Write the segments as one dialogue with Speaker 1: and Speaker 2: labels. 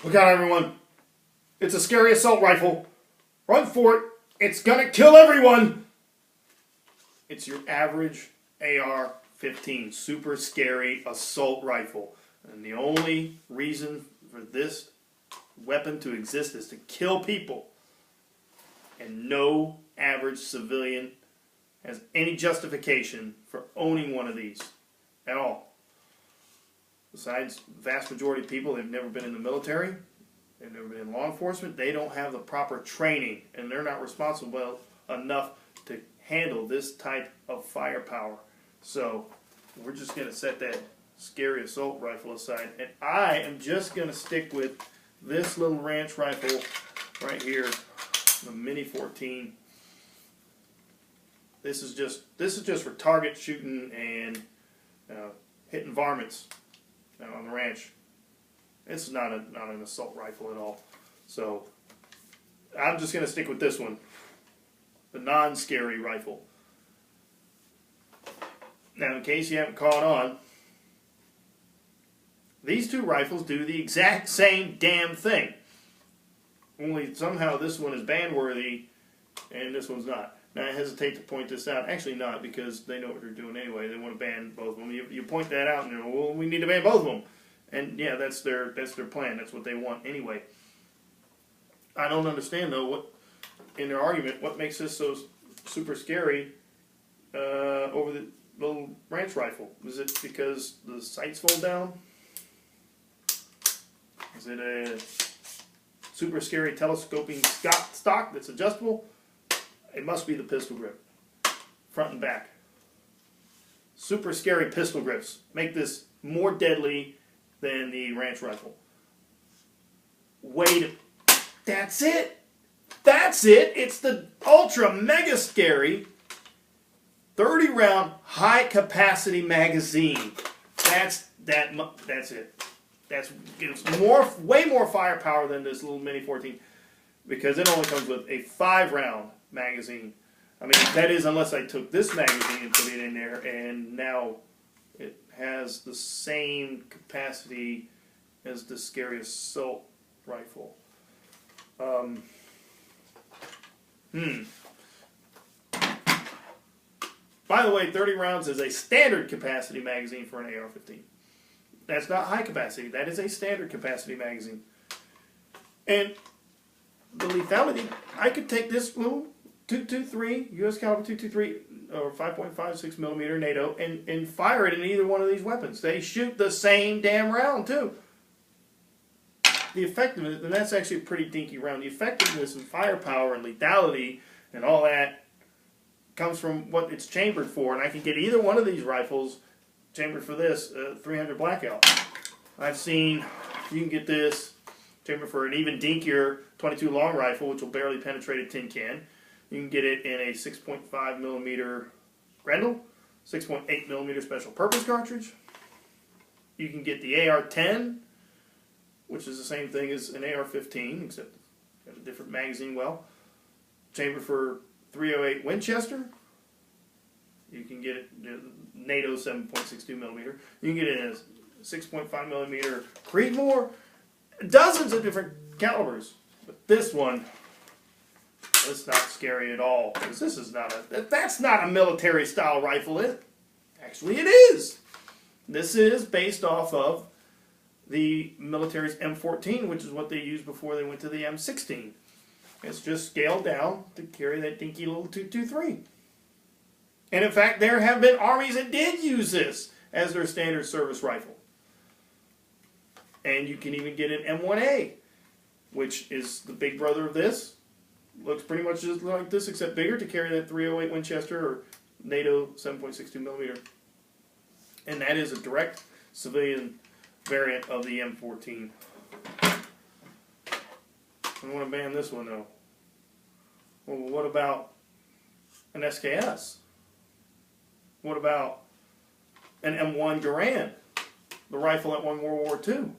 Speaker 1: Look out, everyone. It's a scary assault rifle. Run for it. It's gonna kill everyone. It's your average AR-15, super scary assault rifle. And the only reason for this weapon to exist is to kill people. And no average civilian has any justification for owning one of these at all. Besides, the vast majority of people, they've never been in the military, they've never been in law enforcement, they don't have the proper training, and they're not responsible enough to handle this type of firepower. So, we're just going to set that scary assault rifle aside, and I am just going to stick with this little ranch rifle right here, the Mini 14. This is just for target shooting and hitting varmints on the ranch. It's not an assault rifle at all. So I'm just going to stick with this one, the non-scary rifle. Now, in case you haven't caught on, these two rifles do the exact same damn thing. Only somehow this one is ban-worthy and this one's not. Now, I hesitate to point this out. Actually not, because they know what they're doing anyway. They want to ban both of them. You point that out and they're, well, we need to ban both of them. And yeah, that's their plan. That's what they want anyway. I don't understand, though, what in their argument, what makes this so super scary over the little ranch rifle? Is it because the sights fold down? Is it a super scary telescoping stock that's adjustable? It must be the pistol grip, front and back. Super scary pistol grips make this more deadly than the ranch rifle. That's it. That's it. It's the ultra mega scary 30 round high capacity magazine. That's it. It's way more firepower than this little Mini 14, because it only comes with a 5 round magazine. I mean, that is, unless I took this magazine and put it in there, and now it has the same capacity as the scary assault rifle. By the way, 30 rounds is a standard capacity magazine for an AR-15. That's not high capacity. That is a standard capacity magazine. And the lethality, I could take this little 223, US caliber 223, or 5.56 millimeter NATO, and fire it in either one of these weapons. They shoot the same damn round, too. The effectiveness, and that's actually a pretty dinky round, the effectiveness and firepower and lethality and all that comes from what it's chambered for. And I can get either one of these rifles chambered for this 300 Blackout. I've seen you can get this chambered for an even dinkier 22 long rifle, which will barely penetrate a tin can. You can get it in a 6.5 millimeter Grendel, 6.8 millimeter special purpose cartridge. You can get the AR-10, which is the same thing as an AR-15, except got a different magazine well. Chambered for 308 Winchester. You can get it NATO 7.62 millimeter. You can get it in a 6.5 millimeter Creedmoor. Dozens of different calibers. But this one, it's not scary at all, because this is that's not a military style rifle. Actually, it is. This is based off of the military's M14, which is what they used before they went to the M16. It's just scaled down to carry that dinky little 223. And in fact, there have been armies that did use this as their standard service rifle. And you can even get an M1A, which is the big brother of this. Looks pretty much just like this, except bigger, to carry that 308 Winchester or NATO 7.62 millimeter. And that is a direct civilian variant of the M14. I want to ban this one, though. Well, what about an SKS? What about an M1 Garand, the rifle that won World War II?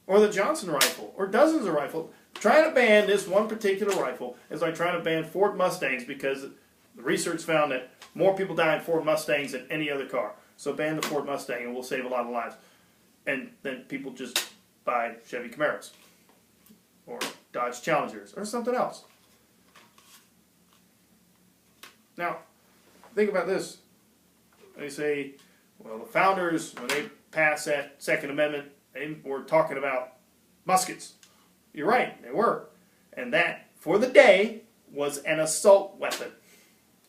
Speaker 1: Or the Johnson rifle, or dozens of rifles? Trying to ban this one particular rifle is like trying to ban Ford Mustangs, because the research found that more people die in Ford Mustangs than any other car. So ban the Ford Mustang and we'll save a lot of lives. And then people just buy Chevy Camaros. or Dodge Challengers or something else. Now, think about this. They say, well, the founders, when they passed that Second Amendment, they were talking about muskets. You're right, they were. And that, for the day, was an assault weapon.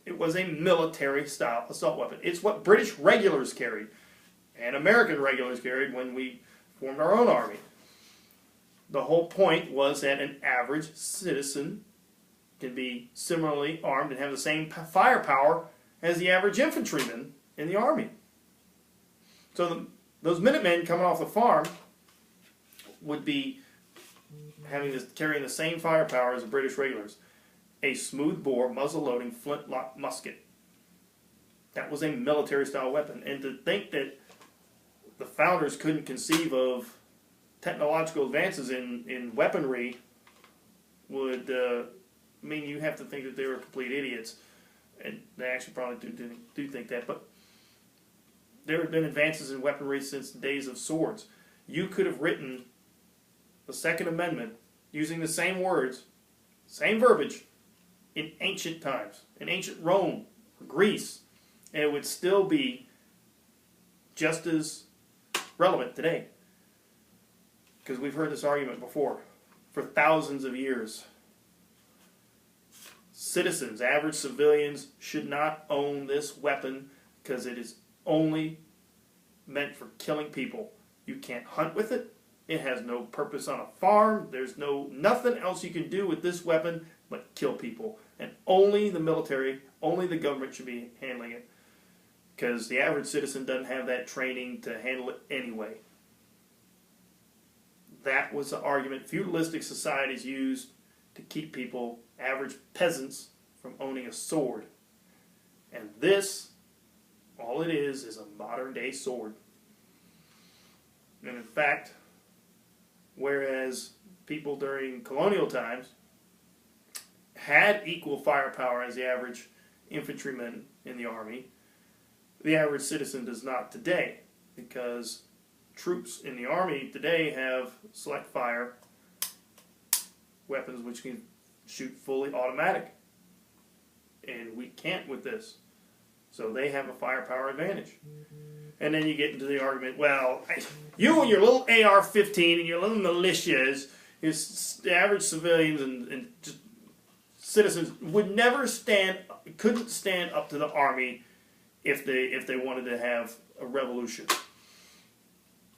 Speaker 1: It was a military-style assault weapon. It's what British regulars carried and American regulars carried when we formed our own army. The whole point was that an average citizen can be similarly armed and have the same firepower as the average infantryman in the army. So those Minutemen coming off the farm would be carrying the same firepower as the British regulars. A smooth-bore, muzzle-loading, flintlock musket. That was a military-style weapon. And to think that the founders couldn't conceive of technological advances in weaponry would mean you have to think that they were complete idiots. And they actually probably do think that. But there have been advances in weaponry since the days of swords. You could have written the Second Amendment using the same words, same verbiage, in ancient times, in ancient Rome or Greece, and it would still be just as relevant today. Because we've heard this argument before for thousands of years. Citizens, average civilians, should not own this weapon because it is only meant for killing people. You can't hunt with it. It has no purpose on a farm. There's nothing else you can do with this weapon but kill people. And only the military, only the government should be handling it. Because the average citizen doesn't have that training to handle it anyway. That was the argument feudalistic societies used to keep people, average peasants, from owning a sword. And this, all it is a modern day sword. And in fact, whereas people during colonial times had equal firepower as the average infantryman in the army, the average citizen does not today, because troops in the army today have select fire weapons which can shoot fully automatic, and we can't with this, so they have a firepower advantage. And then you get into the argument, well, you and your little AR-15 and your little militias, the average civilians and just citizens would never couldn't stand up to the army if they wanted to have a revolution.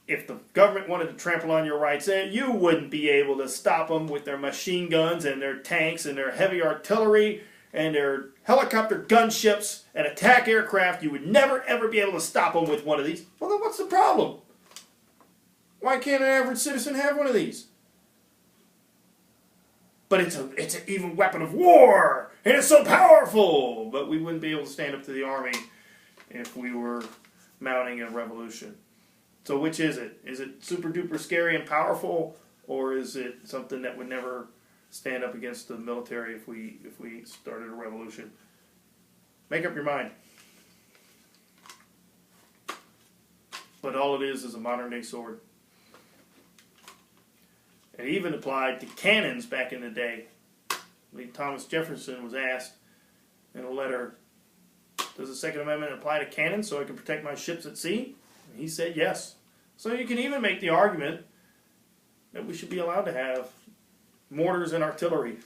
Speaker 1: If the government wanted to trample on your rights, you wouldn't be able to stop them with their machine guns and their tanks and their heavy artillery and their helicopter gunships and attack aircraft. You would never ever be able to stop them with one of these. Well, then what's the problem? Why can't an average citizen have one of these? But it's an even weapon of war, and it's so powerful. But we wouldn't be able to stand up to the army if we were mounting a revolution. So which is it? Is it super duper scary and powerful, or is it something that would never stand up against the military if we started a revolution? Make up your mind. But all it is a modern day sword. It even applied to cannons back in the day. Thomas Jefferson was asked in a letter, does the Second Amendment apply to cannons so I can protect my ships at sea? And he said yes. So you can even make the argument that we should be allowed to have mortars and artillery.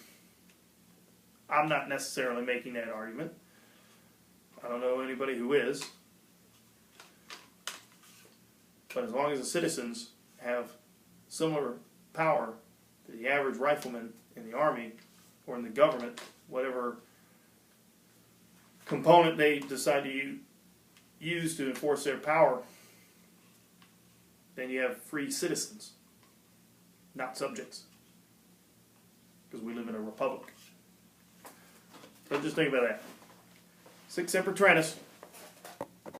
Speaker 1: I'm not necessarily making that argument. I don't know anybody who is. But as long as the citizens have similar power to the average rifleman in the army or in the government, whatever component they decide to use to enforce their power, then you have free citizens, not subjects, because we live in a republic. So just think about that. Sic Semper Tyrannis.